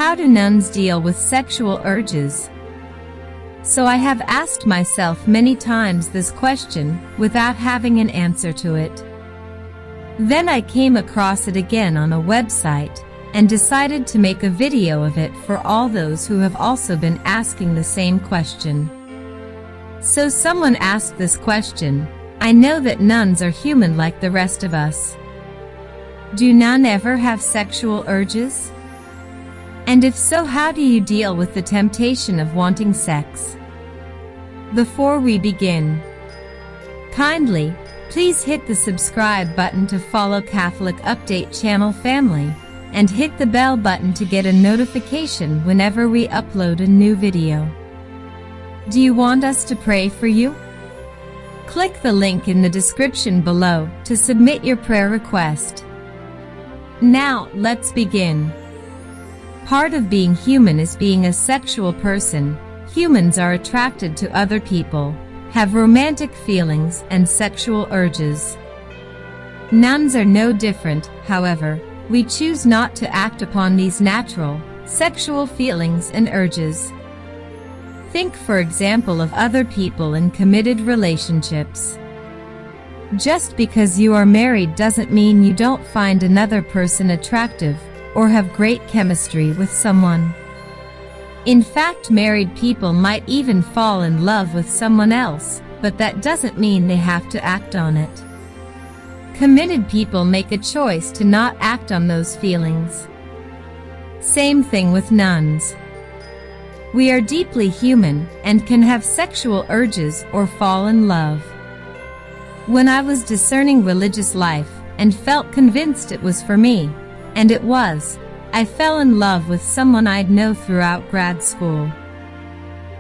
How do nuns deal with sexual urges? So I have asked myself many times this question without having an answer to it. Then I came across it again on a website and decided to make a video of it for all those who have also been asking the same question. So someone asked this question: I know that nuns are human like the rest of us. Do none ever have sexual urges? And if so, how do you deal with the temptation of wanting sex? Before we begin, kindly, please hit the subscribe button to follow Catholic Update channel family, and hit the bell button to get a notification whenever we upload a new video. Do you want us to pray for you? Click the link in the description below to submit your prayer request. Now, let's begin. Part of being human is being a sexual person. Humans are attracted to other people, have romantic feelings and sexual urges. Nuns are no different, however. We choose not to act upon these natural, sexual feelings and urges. Think, for example, of other people in committed relationships. Just because you are married doesn't mean you don't find another person attractive or have great chemistry with someone. In fact, married people might even fall in love with someone else, but that doesn't mean they have to act on it. Committed people make a choice to not act on those feelings. Same thing with nuns. We are deeply human and can have sexual urges or fall in love. When I was discerning religious life and felt convinced it was for me, and it was, I fell in love with someone I'd known throughout grad school.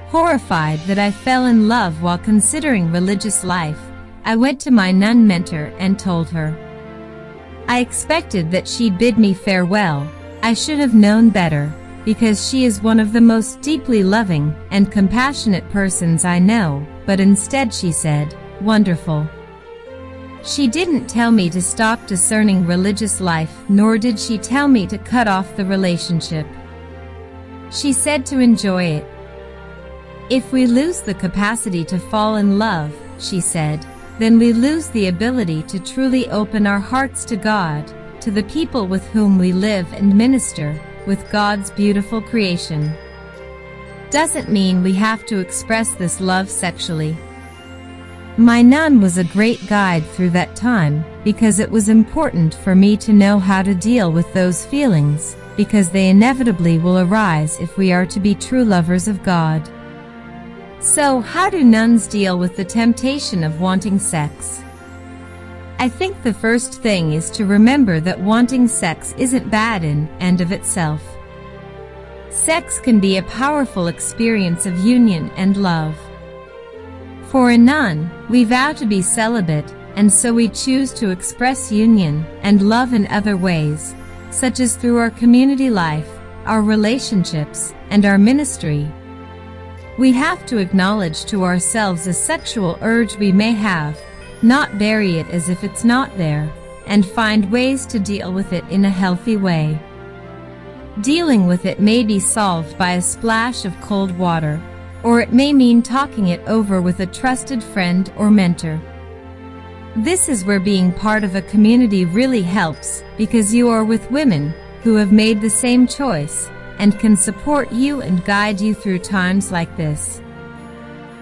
Horrified that I fell in love while considering religious life, I went to my nun mentor and told her. I expected that she'd bid me farewell. I should have known better, because she is one of the most deeply loving and compassionate persons I know, but instead she said, "Wonderful." She didn't tell me to stop discerning religious life, nor did she tell me to cut off the relationship. She said to enjoy it. If we lose the capacity to fall in love, she said, then we lose the ability to truly open our hearts to God, to the people with whom we live and minister, with God's beautiful creation. Doesn't mean we have to express this love sexually. My nun was a great guide through that time, because it was important for me to know how to deal with those feelings, because they inevitably will arise if we are to be true lovers of God. So, how do nuns deal with the temptation of wanting sex? I think the first thing is to remember that wanting sex isn't bad in and of itself. Sex can be a powerful experience of union and love. For a nun, we vow to be celibate, and so we choose to express union and love in other ways, such as through our community life, our relationships, and our ministry. We have to acknowledge to ourselves a sexual urge we may have, not bury it as if it's not there, and find ways to deal with it in a healthy way. Dealing with it may be solved by a splash of cold water, or it may mean talking it over with a trusted friend or mentor. This is where being part of a community really helps, because you are with women who have made the same choice and can support you and guide you through times like this.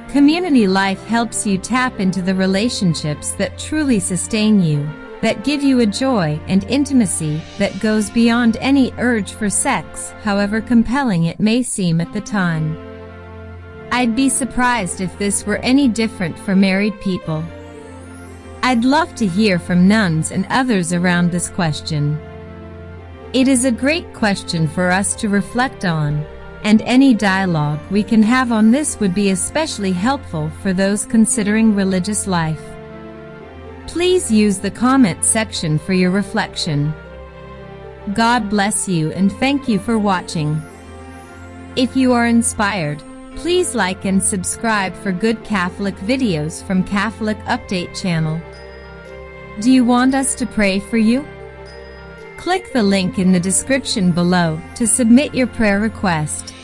Community life helps you tap into the relationships that truly sustain you, that give you a joy and intimacy that goes beyond any urge for sex, however compelling it may seem at the time. I'd be surprised if this were any different for married people. I'd love to hear from nuns and others around this question. It is a great question for us to reflect on, and any dialogue we can have on this would be especially helpful for those considering religious life. Please use the comment section for your reflection. God bless you and thank you for watching. If you are inspired, please like and subscribe for good Catholic videos from Catholic Update channel. Do you want us to pray for you? Click the link in the description below to submit your prayer request.